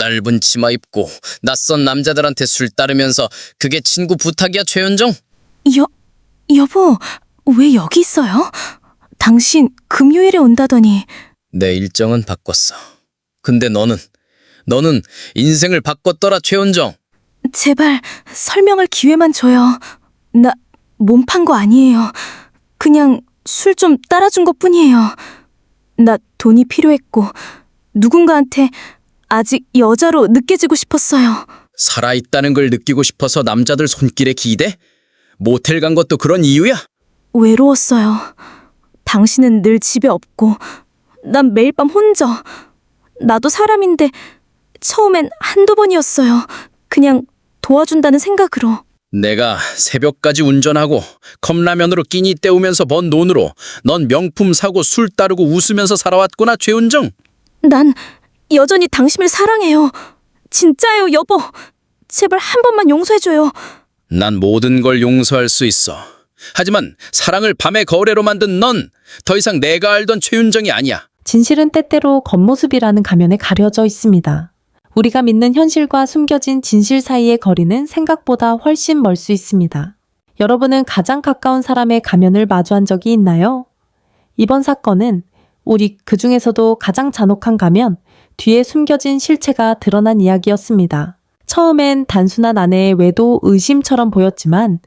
짧은 치마 입고 낯선 남자들한테 술 따르면서 그게 친구 부탁이야, 최윤정? 여보, 왜 여기 있어요? 당신 금요일에 온다더니. 내 일정은 바꿨어. 근데 너는 인생을 바꿨더라, 최윤정. 제발 설명할 기회만 줘요. 나 몸판 거 아니에요. 그냥 술 좀 따라준 것뿐이에요. 나 돈이 필요했고 누군가한테 아직 여자로 느껴지고 싶었어요. 살아있다는 걸 느끼고 싶어서 남자들 손길에 기대? 모텔 간 것도 그런 이유야? 외로웠어요. 당신은 늘 집에 없고 난 매일 밤 혼자. 나도 사람인데 처음엔 한두 번이었어요. 그냥 도와준다는 생각으로. 내가 새벽까지 운전하고 컵라면으로 끼니 때우면서 번 돈으로 넌 명품 사고 술 따르고 웃으면서 살아왔구나, 최윤정. 난 여전히 당신을 사랑해요. 진짜예요, 여보. 제발 한 번만 용서해줘요. 난 모든 걸 용서할 수 있어. 하지만 사랑을 밤의 거래로 만든 넌 더 이상 내가 알던 최윤정이 아니야. 진실은 때때로 겉모습이라는 가면에 가려져 있습니다. 우리가 믿는 현실과 숨겨진 진실 사이의 거리는 생각보다 훨씬 멀 수 있습니다. 여러분은 가장 가까운 사람의 가면을 마주한 적이 있나요? 이번 사건은 우리 그중에서도 가장 잔혹한 가면, 뒤에 숨겨진 실체가 드러난 이야기였습니다. 처음엔 단순한 아내의 외도 의심처럼 보였지만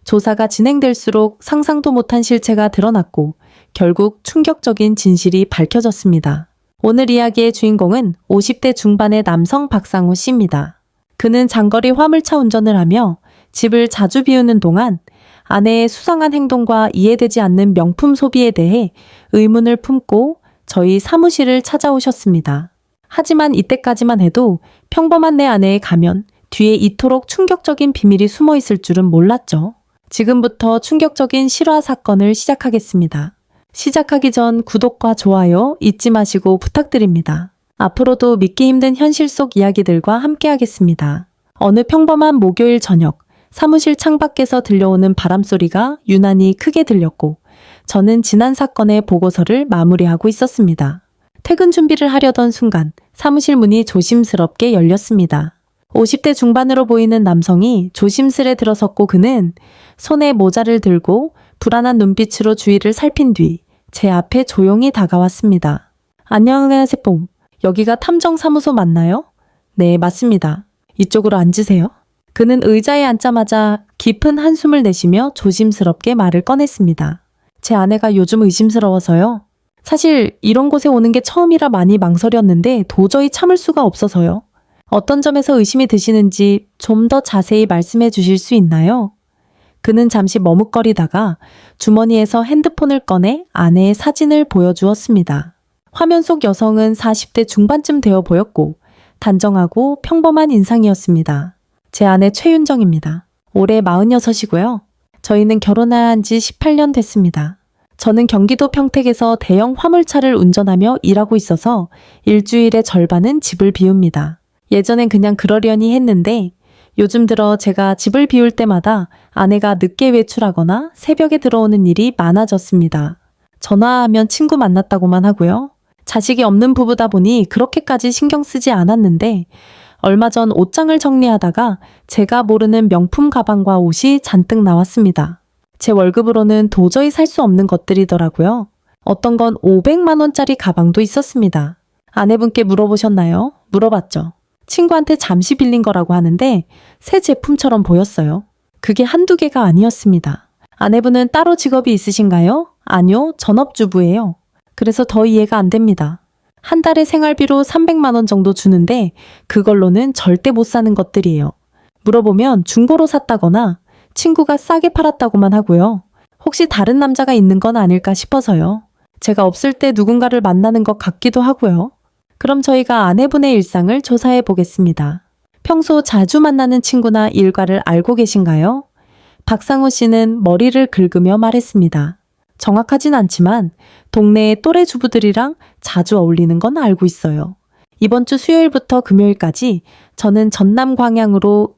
조사가 진행될수록 상상도 못한 실체가 드러났고 결국 충격적인 진실이 밝혀졌습니다. 오늘 이야기의 주인공은 50대 중반의 남성 박상우 씨입니다. 그는 장거리 화물차 운전을 하며 집을 자주 비우는 동안 아내의 수상한 행동과 이해되지 않는 명품 소비에 대해 의문을 품고 저희 사무실을 찾아오셨습니다. 하지만 이때까지만 해도 평범한 내 아내의 가면 뒤에 이토록 충격적인 비밀이 숨어 있을 줄은 몰랐죠. 지금부터 충격적인 실화 사건을 시작하겠습니다. 시작하기 전 구독과 좋아요 잊지 마시고 부탁드립니다. 앞으로도 믿기 힘든 현실 속 이야기들과 함께하겠습니다. 어느 평범한 목요일 저녁, 사무실 창밖에서 들려오는 바람소리가 유난히 크게 들렸고 저는 지난 사건의 보고서를 마무리하고 있었습니다. 퇴근 준비를 하려던 순간 사무실 문이 조심스럽게 열렸습니다. 50대 중반으로 보이는 남성이 조심스레 들어섰고 그는 손에 모자를 들고 불안한 눈빛으로 주위를 살핀 뒤 제 앞에 조용히 다가왔습니다. 안녕하세요. 여기가 탐정사무소 맞나요? 네, 맞습니다. 이쪽으로 앉으세요. 그는 의자에 앉자마자 깊은 한숨을 내쉬며 조심스럽게 말을 꺼냈습니다. 제 아내가 요즘 의심스러워서요. 사실 이런 곳에 오는 게 처음이라 많이 망설였는데 도저히 참을 수가 없어서요. 어떤 점에서 의심이 드시는지 좀 더 자세히 말씀해 주실 수 있나요? 그는 잠시 머뭇거리다가 주머니에서 핸드폰을 꺼내 아내의 사진을 보여주었습니다. 화면 속 여성은 40대 중반쯤 되어 보였고 단정하고 평범한 인상이었습니다. 제 아내 최윤정입니다. 올해 46이고요. 저희는 결혼한 지 18년 됐습니다. 저는 경기도 평택에서 대형 화물차를 운전하며 일하고 있어서 일주일의 절반은 집을 비웁니다. 예전엔 그냥 그러려니 했는데 요즘 들어 제가 집을 비울 때마다 아내가 늦게 외출하거나 새벽에 들어오는 일이 많아졌습니다. 전화하면 친구 만났다고만 하고요. 자식이 없는 부부다 보니 그렇게까지 신경 쓰지 않았는데 얼마 전 옷장을 정리하다가 제가 모르는 명품 가방과 옷이 잔뜩 나왔습니다. 제 월급으로는 도저히 살 수 없는 것들이더라고요. 어떤 건 500만 원짜리 가방도 있었습니다. 아내분께 물어보셨나요? 물어봤죠. 친구한테 잠시 빌린 거라고 하는데 새 제품처럼 보였어요. 그게 한두 개가 아니었습니다. 아내분은 따로 직업이 있으신가요? 아니요, 전업주부예요. 그래서 더 이해가 안 됩니다. 한 달에 생활비로 300만 원 정도 주는데 그걸로는 절대 못 사는 것들이에요. 물어보면 중고로 샀다거나 친구가 싸게 팔았다고만 하고요. 혹시 다른 남자가 있는 건 아닐까 싶어서요. 제가 없을 때 누군가를 만나는 것 같기도 하고요. 그럼 저희가 아내분의 일상을 조사해 보겠습니다. 평소 자주 만나는 친구나 일과를 알고 계신가요? 박상우 씨는 머리를 긁으며 말했습니다. 정확하진 않지만 동네의 또래 주부들이랑 자주 어울리는 건 알고 있어요. 이번 주 수요일부터 금요일까지 저는 전남 광양으로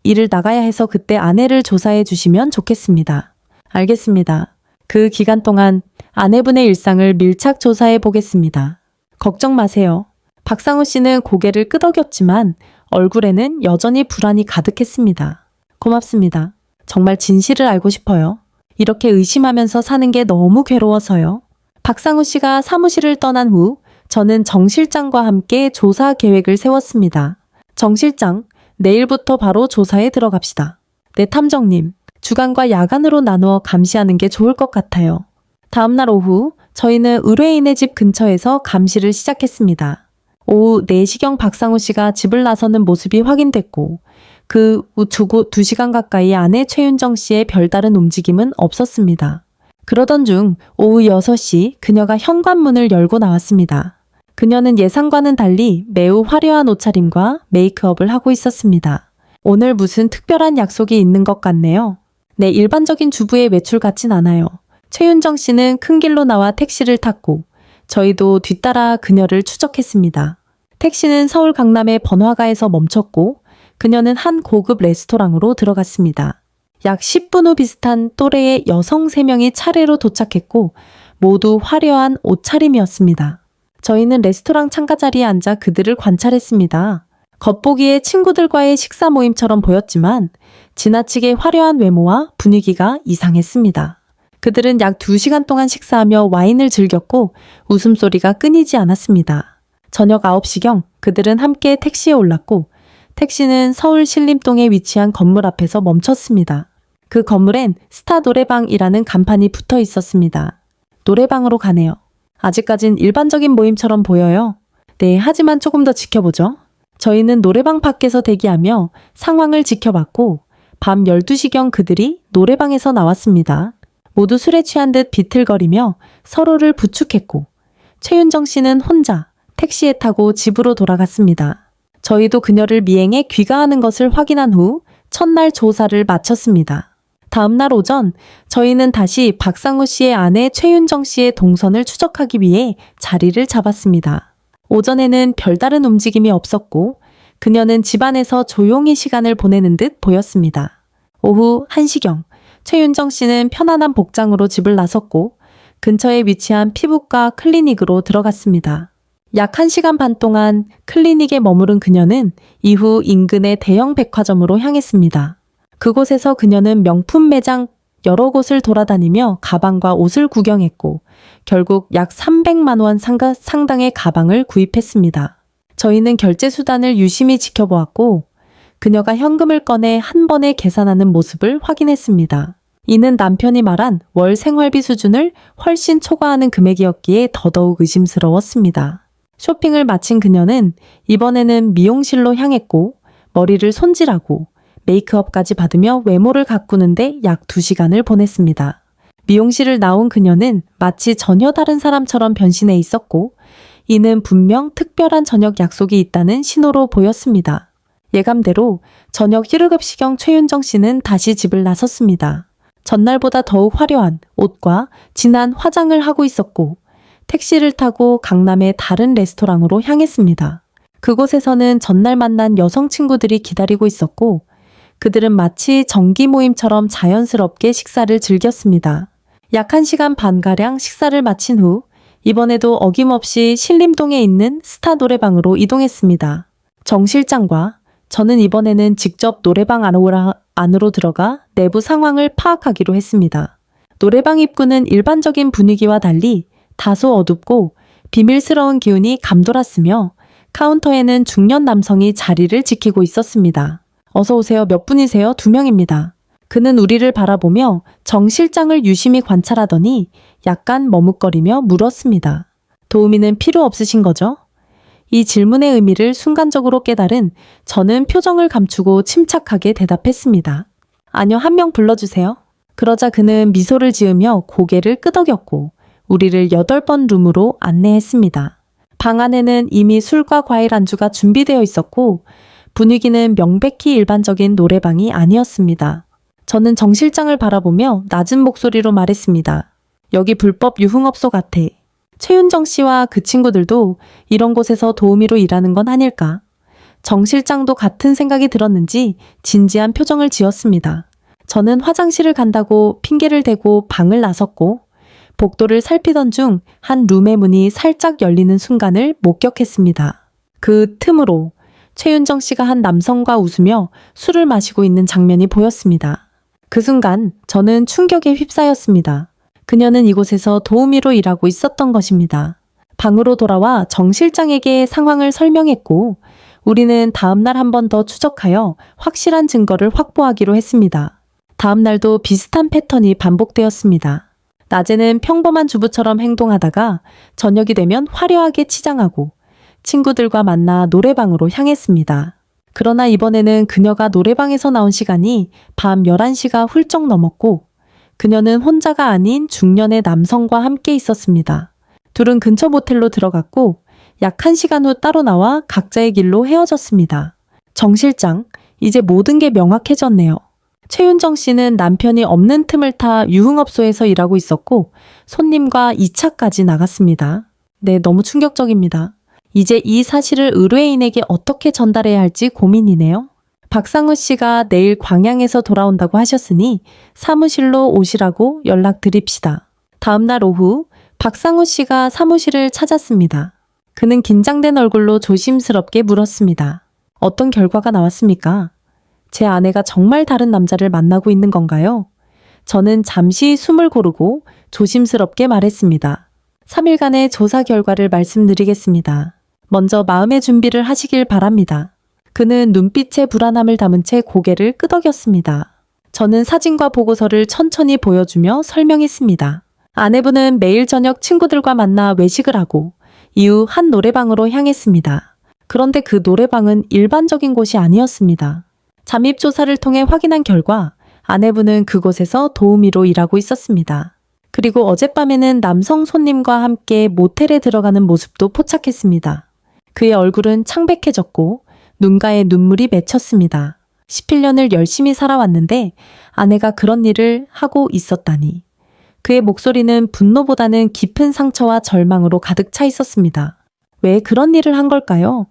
일을 나가야 해서 그때 아내를 조사해 주시면 좋겠습니다. 알겠습니다. 그 기간 동안 아내분의 일상을 밀착 조사해 보겠습니다. 걱정 마세요. 박상우 씨는 고개를 끄덕였지만 얼굴에는 여전히 불안이 가득했습니다. 고맙습니다. 정말 진실을 알고 싶어요. 이렇게 의심하면서 사는 게 너무 괴로워서요. 박상우 씨가 사무실을 떠난 후 저는 정 실장과 함께 조사 계획을 세웠습니다. 정 실장, 내일부터 바로 조사에 들어갑시다. 네, 탐정님. 주간과 야간으로 나누어 감시하는 게 좋을 것 같아요. 다음날 오후 저희는 의뢰인의 집 근처에서 감시를 시작했습니다. 오후 4시경 박상우 씨가 집을 나서는 모습이 확인됐고 그 후 2시간 가까이 아내 최윤정 씨의 별다른 움직임은 없었습니다. 그러던 중 오후 6시 그녀가 현관문을 열고 나왔습니다. 그녀는 예상과는 달리 매우 화려한 옷차림과 메이크업을 하고 있었습니다. 오늘 무슨 특별한 약속이 있는 것 같네요. 네, 일반적인 주부의 외출 같진 않아요. 최윤정 씨는 큰 길로 나와 택시를 탔고 저희도 뒤따라 그녀를 추적했습니다. 택시는 서울 강남의 번화가에서 멈췄고 그녀는 한 고급 레스토랑으로 들어갔습니다. 약 10분 후 비슷한 또래의 여성 3명이 차례로 도착했고 모두 화려한 옷차림이었습니다. 저희는 레스토랑 창가 자리에 앉아 그들을 관찰했습니다. 겉보기에 친구들과의 식사 모임처럼 보였지만 지나치게 화려한 외모와 분위기가 이상했습니다. 그들은 약 2시간 동안 식사하며 와인을 즐겼고 웃음소리가 끊이지 않았습니다. 저녁 9시경 그들은 함께 택시에 올랐고 택시는 서울 신림동에 위치한 건물 앞에서 멈췄습니다. 그 건물엔 스타 노래방이라는 간판이 붙어 있었습니다. 노래방으로 가네요. 아직까진 일반적인 모임처럼 보여요. 네, 하지만 조금 더 지켜보죠. 저희는 노래방 밖에서 대기하며 상황을 지켜봤고 밤 12시경 그들이 노래방에서 나왔습니다. 모두 술에 취한 듯 비틀거리며 서로를 부축했고 최윤정 씨는 혼자 택시에 타고 집으로 돌아갔습니다. 저희도 그녀를 미행해 귀가하는 것을 확인한 후 첫날 조사를 마쳤습니다. 다음날 오전 저희는 다시 박상우 씨의 아내 최윤정 씨의 동선을 추적하기 위해 자리를 잡았습니다. 오전에는 별다른 움직임이 없었고 그녀는 집안에서 조용히 시간을 보내는 듯 보였습니다. 오후 1시경 최윤정 씨는 편안한 복장으로 집을 나섰고 근처에 위치한 피부과 클리닉으로 들어갔습니다. 약 1시간 반 동안 클리닉에 머무른 그녀는 이후 인근의 대형 백화점으로 향했습니다. 그곳에서 그녀는 명품 매장 여러 곳을 돌아다니며 가방과 옷을 구경했고 결국 약 300만 원 상당의 가방을 구입했습니다. 저희는 결제 수단을 유심히 지켜보았고 그녀가 현금을 꺼내 한 번에 계산하는 모습을 확인했습니다. 이는 남편이 말한 월 생활비 수준을 훨씬 초과하는 금액이었기에 더더욱 의심스러웠습니다. 쇼핑을 마친 그녀는 이번에는 미용실로 향했고 머리를 손질하고 메이크업까지 받으며 외모를 가꾸는데 약 2시간을 보냈습니다. 미용실을 나온 그녀는 마치 전혀 다른 사람처럼 변신해 있었고 이는 분명 특별한 저녁 약속이 있다는 신호로 보였습니다. 예감대로 저녁 휴르급시경 최윤정 씨는 다시 집을 나섰습니다. 전날보다 더욱 화려한 옷과 진한 화장을 하고 있었고 택시를 타고 강남의 다른 레스토랑으로 향했습니다. 그곳에서는 전날 만난 여성 친구들이 기다리고 있었고 그들은 마치 정기 모임처럼 자연스럽게 식사를 즐겼습니다. 약 1시간 반가량 식사를 마친 후 이번에도 어김없이 신림동에 있는 스타 노래방으로 이동했습니다. 정 실장과 저는 이번에는 직접 노래방 안으로 들어가 내부 상황을 파악하기로 했습니다. 노래방 입구는 일반적인 분위기와 달리 다소 어둡고 비밀스러운 기운이 감돌았으며 카운터에는 중년 남성이 자리를 지키고 있었습니다. 어서 오세요. 몇 분이세요? 2명입니다. 그는 우리를 바라보며 정 실장을 유심히 관찰하더니 약간 머뭇거리며 물었습니다. 도우미는 필요 없으신 거죠? 이 질문의 의미를 순간적으로 깨달은 저는 표정을 감추고 침착하게 대답했습니다. 아니요, 1명 불러주세요. 그러자 그는 미소를 지으며 고개를 끄덕였고 우리를 8번 룸으로 안내했습니다. 방 안에는 이미 술과 과일 안주가 준비되어 있었고 분위기는 명백히 일반적인 노래방이 아니었습니다. 저는 정 실장을 바라보며 낮은 목소리로 말했습니다. 여기 불법 유흥업소 같아. 최윤정 씨와 그 친구들도 이런 곳에서 도우미로 일하는 건 아닐까? 정 실장도 같은 생각이 들었는지 진지한 표정을 지었습니다. 저는 화장실을 간다고 핑계를 대고 방을 나섰고 복도를 살피던 중 한 룸의 문이 살짝 열리는 순간을 목격했습니다. 그 틈으로 최윤정 씨가 한 남성과 웃으며 술을 마시고 있는 장면이 보였습니다. 그 순간 저는 충격에 휩싸였습니다. 그녀는 이곳에서 도우미로 일하고 있었던 것입니다. 방으로 돌아와 정 실장에게 상황을 설명했고 우리는 다음날 한 번 더 추적하여 확실한 증거를 확보하기로 했습니다. 다음날도 비슷한 패턴이 반복되었습니다. 낮에는 평범한 주부처럼 행동하다가 저녁이 되면 화려하게 치장하고 친구들과 만나 노래방으로 향했습니다. 그러나 이번에는 그녀가 노래방에서 나온 시간이 밤 11시가 훌쩍 넘었고 그녀는 혼자가 아닌 중년의 남성과 함께 있었습니다. 둘은 근처 모텔로 들어갔고 약 1시간 후 따로 나와 각자의 길로 헤어졌습니다. 정 실장, 이제 모든 게 명확해졌네요. 최윤정 씨는 남편이 없는 틈을 타 유흥업소에서 일하고 있었고 손님과 2차까지 나갔습니다. 네, 너무 충격적입니다. 이제 이 사실을 의뢰인에게 어떻게 전달해야 할지 고민이네요. 박상우 씨가 내일 광양에서 돌아온다고 하셨으니 사무실로 오시라고 연락드립시다. 다음날 오후 박상우 씨가 사무실을 찾았습니다. 그는 긴장된 얼굴로 조심스럽게 물었습니다. 어떤 결과가 나왔습니까? 제 아내가 정말 다른 남자를 만나고 있는 건가요? 저는 잠시 숨을 고르고 조심스럽게 말했습니다. 3일간의 조사 결과를 말씀드리겠습니다. 먼저 마음의 준비를 하시길 바랍니다. 그는 눈빛에 불안함을 담은 채 고개를 끄덕였습니다. 저는 사진과 보고서를 천천히 보여주며 설명했습니다. 아내분은 매일 저녁 친구들과 만나 외식을 하고 이후 한 노래방으로 향했습니다. 그런데 그 노래방은 일반적인 곳이 아니었습니다. 잠입 조사를 통해 확인한 결과 아내분은 그곳에서 도우미로 일하고 있었습니다. 그리고 어젯밤에는 남성 손님과 함께 모텔에 들어가는 모습도 포착했습니다. 그의 얼굴은 창백해졌고 눈가에 눈물이 맺혔습니다. 11년을 열심히 살아왔는데 아내가 그런 일을 하고 있었다니. 그의 목소리는 분노보다는 깊은 상처와 절망으로 가득 차 있었습니다. 왜 그런 일을 한 걸까요?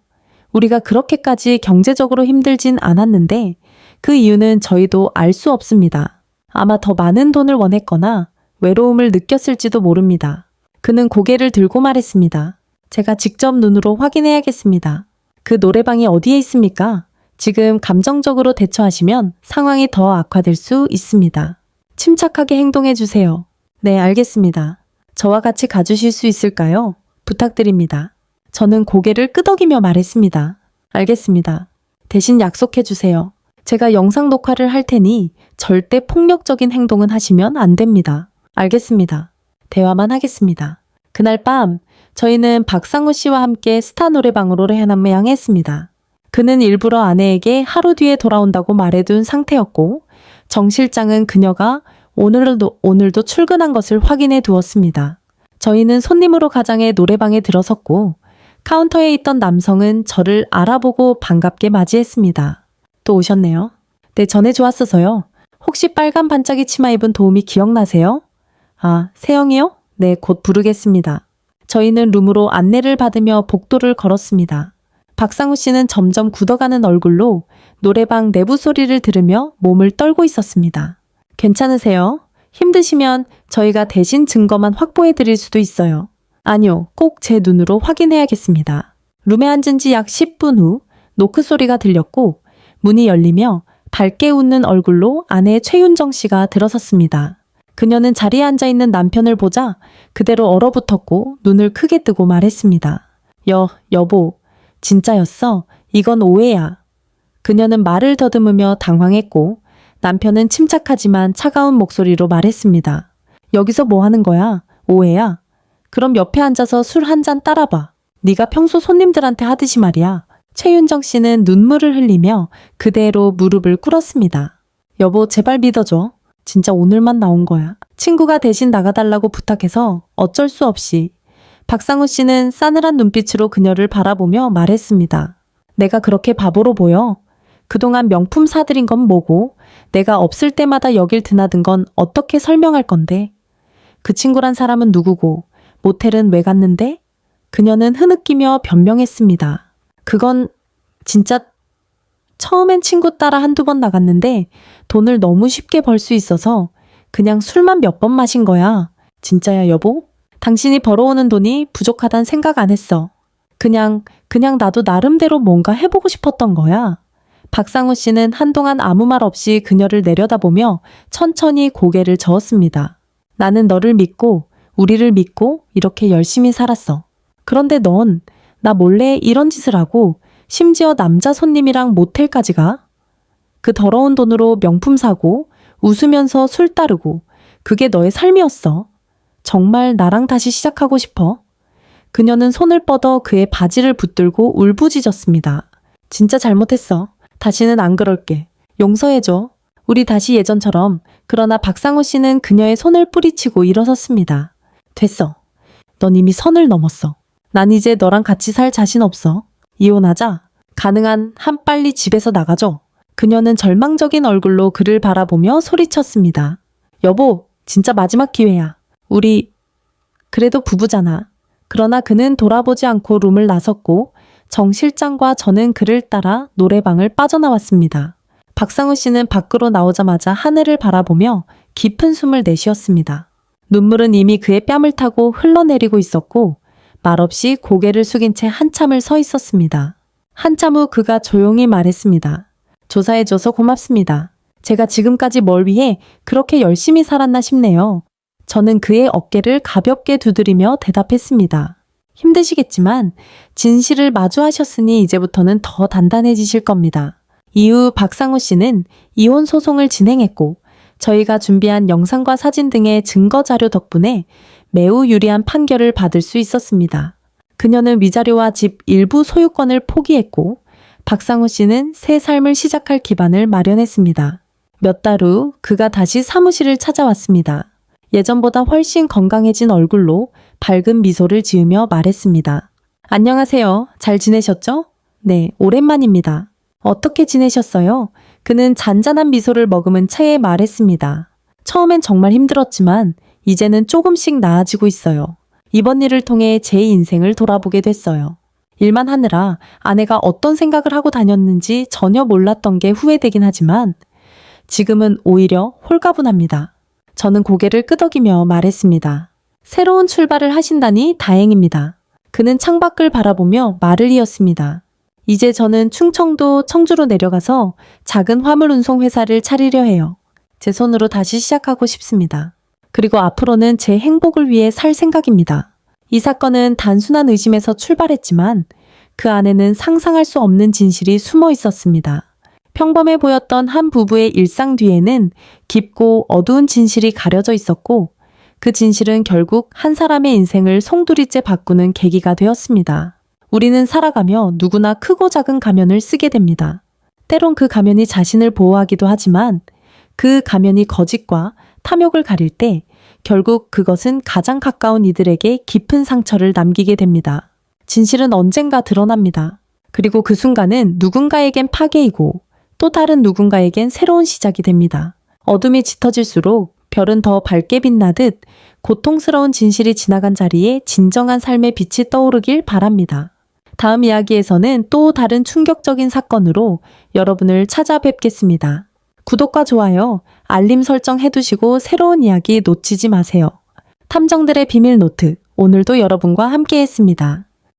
우리가 그렇게까지 경제적으로 힘들진 않았는데 그 이유는 저희도 알 수 없습니다. 아마 더 많은 돈을 원했거나 외로움을 느꼈을지도 모릅니다. 그는 고개를 들고 말했습니다. 제가 직접 눈으로 확인해야겠습니다. 그 노래방이 어디에 있습니까? 지금 감정적으로 대처하시면 상황이 더 악화될 수 있습니다. 침착하게 행동해 주세요. 네, 알겠습니다. 저와 같이 가주실 수 있을까요? 부탁드립니다. 저는 고개를 끄덕이며 말했습니다. 알겠습니다. 대신 약속해 주세요. 제가 영상 녹화를 할 테니 절대 폭력적인 행동은 하시면 안 됩니다. 알겠습니다. 대화만 하겠습니다. 그날 밤 저희는 박상우 씨와 함께 스타 노래방으로 향했습니다. 그는 일부러 아내에게 하루 뒤에 돌아온다고 말해둔 상태였고 정 실장은 그녀가 오늘도 출근한 것을 확인해 두었습니다. 저희는 손님으로 가장의 노래방에 들어섰고 카운터에 있던 남성은 저를 알아보고 반갑게 맞이했습니다. 또 오셨네요. 네, 전에 좋았어서요. 혹시 빨간 반짝이 치마 입은 도우미 기억나세요? 아, 세영이요? 네, 곧 부르겠습니다. 저희는 룸으로 안내를 받으며 복도를 걸었습니다. 박상우 씨는 점점 굳어가는 얼굴로 노래방 내부 소리를 들으며 몸을 떨고 있었습니다. 괜찮으세요? 힘드시면 저희가 대신 증거만 확보해 드릴 수도 있어요. 아니요, 꼭 제 눈으로 확인해야겠습니다. 룸에 앉은 지 약 10분 후 노크 소리가 들렸고 문이 열리며 밝게 웃는 얼굴로 아내 최윤정 씨가 들어섰습니다. 그녀는 자리에 앉아있는 남편을 보자 그대로 얼어붙었고 눈을 크게 뜨고 말했습니다. 여보, 진짜였어? 이건 오해야. 그녀는 말을 더듬으며 당황했고 남편은 침착하지만 차가운 목소리로 말했습니다. 여기서 뭐 하는 거야? 오해야? 그럼 옆에 앉아서 술 한 잔 따라봐. 네가 평소 손님들한테 하듯이 말이야. 최윤정 씨는 눈물을 흘리며 그대로 무릎을 꿇었습니다. 여보, 제발 믿어줘. 진짜 오늘만 나온 거야. 친구가 대신 나가달라고 부탁해서 어쩔 수 없이. 박상우 씨는 싸늘한 눈빛으로 그녀를 바라보며 말했습니다. 내가 그렇게 바보로 보여? 그동안 명품 사들인 건 뭐고 내가 없을 때마다 여길 드나든 건 어떻게 설명할 건데? 그 친구란 사람은 누구고 모텔은 왜 갔는데? 그녀는 흐느끼며 변명했습니다. 그건 진짜 처음엔 친구 따라 한두 번 나갔는데 돈을 너무 쉽게 벌 수 있어서 그냥 술만 몇 번 마신 거야. 진짜야, 여보? 당신이 벌어오는 돈이 부족하단 생각 안 했어. 그냥 나도 나름대로 뭔가 해보고 싶었던 거야. 박상우 씨는 한동안 아무 말 없이 그녀를 내려다보며 천천히 고개를 저었습니다. 나는 너를 믿고, 우리를 믿고 이렇게 열심히 살았어. 그런데 넌 나 몰래 이런 짓을 하고 심지어 남자 손님이랑 모텔까지 가? 그 더러운 돈으로 명품 사고 웃으면서 술 따르고 그게 너의 삶이었어. 정말 나랑 다시 시작하고 싶어? 그녀는 손을 뻗어 그의 바지를 붙들고 울부짖었습니다. 진짜 잘못했어. 다시는 안 그럴게. 용서해줘. 우리 다시 예전처럼. 그러나 박상우 씨는 그녀의 손을 뿌리치고 일어섰습니다. 됐어. 넌 이미 선을 넘었어. 난 이제 너랑 같이 살 자신 없어. 이혼하자. 가능한 한 빨리 집에서 나가줘. 그녀는 절망적인 얼굴로 그를 바라보며 소리쳤습니다. 여보, 진짜 마지막 기회야. 우리 그래도 부부잖아. 그러나 그는 돌아보지 않고 룸을 나섰고 정 실장과 저는 그를 따라 노래방을 빠져나왔습니다. 박상우 씨는 밖으로 나오자마자 하늘을 바라보며 깊은 숨을 내쉬었습니다. 눈물은 이미 그의 뺨을 타고 흘러내리고 있었고 말없이 고개를 숙인 채 한참을 서 있었습니다. 한참 후 그가 조용히 말했습니다. 조사해줘서 고맙습니다. 제가 지금까지 뭘 위해 그렇게 열심히 살았나 싶네요. 저는 그의 어깨를 가볍게 두드리며 대답했습니다. 힘드시겠지만 진실을 마주하셨으니 이제부터는 더 단단해지실 겁니다. 이후 박상우 씨는 이혼 소송을 진행했고 저희가 준비한 영상과 사진 등의 증거 자료 덕분에 매우 유리한 판결을 받을 수 있었습니다. 그녀는 위자료와 집 일부 소유권을 포기했고 박상우 씨는 새 삶을 시작할 기반을 마련했습니다. 몇 달 후 그가 다시 사무실을 찾아왔습니다. 예전보다 훨씬 건강해진 얼굴로 밝은 미소를 지으며 말했습니다. 안녕하세요. 잘 지내셨죠? 네, 오랜만입니다. 어떻게 지내셨어요? 그는 잔잔한 미소를 머금은 채에 말했습니다. 처음엔 정말 힘들었지만 이제는 조금씩 나아지고 있어요. 이번 일을 통해 제 인생을 돌아보게 됐어요. 일만 하느라 아내가 어떤 생각을 하고 다녔는지 전혀 몰랐던 게 후회되긴 하지만 지금은 오히려 홀가분합니다. 저는 고개를 끄덕이며 말했습니다. 새로운 출발을 하신다니 다행입니다. 그는 창밖을 바라보며 말을 이었습니다. 이제 저는 충청도 청주로 내려가서 작은 화물 운송 회사를 차리려 해요. 제 손으로 다시 시작하고 싶습니다. 그리고 앞으로는 제 행복을 위해 살 생각입니다. 이 사건은 단순한 의심에서 출발했지만 그 안에는 상상할 수 없는 진실이 숨어 있었습니다. 평범해 보였던 한 부부의 일상 뒤에는 깊고 어두운 진실이 가려져 있었고 그 진실은 결국 한 사람의 인생을 송두리째 바꾸는 계기가 되었습니다. 우리는 살아가며 누구나 크고 작은 가면을 쓰게 됩니다. 때론 그 가면이 자신을 보호하기도 하지만 그 가면이 거짓과 탐욕을 가릴 때 결국 그것은 가장 가까운 이들에게 깊은 상처를 남기게 됩니다. 진실은 언젠가 드러납니다. 그리고 그 순간은 누군가에겐 파괴이고 또 다른 누군가에겐 새로운 시작이 됩니다. 어둠이 짙어질수록 별은 더 밝게 빛나듯 고통스러운 진실이 지나간 자리에 진정한 삶의 빛이 떠오르길 바랍니다. 다음 이야기에서는 또 다른 충격적인 사건으로 여러분을 찾아뵙겠습니다. 구독과 좋아요, 알림 설정 해두시고 새로운 이야기 놓치지 마세요. 탐정들의 비밀 노트, 오늘도 여러분과 함께 했습니다.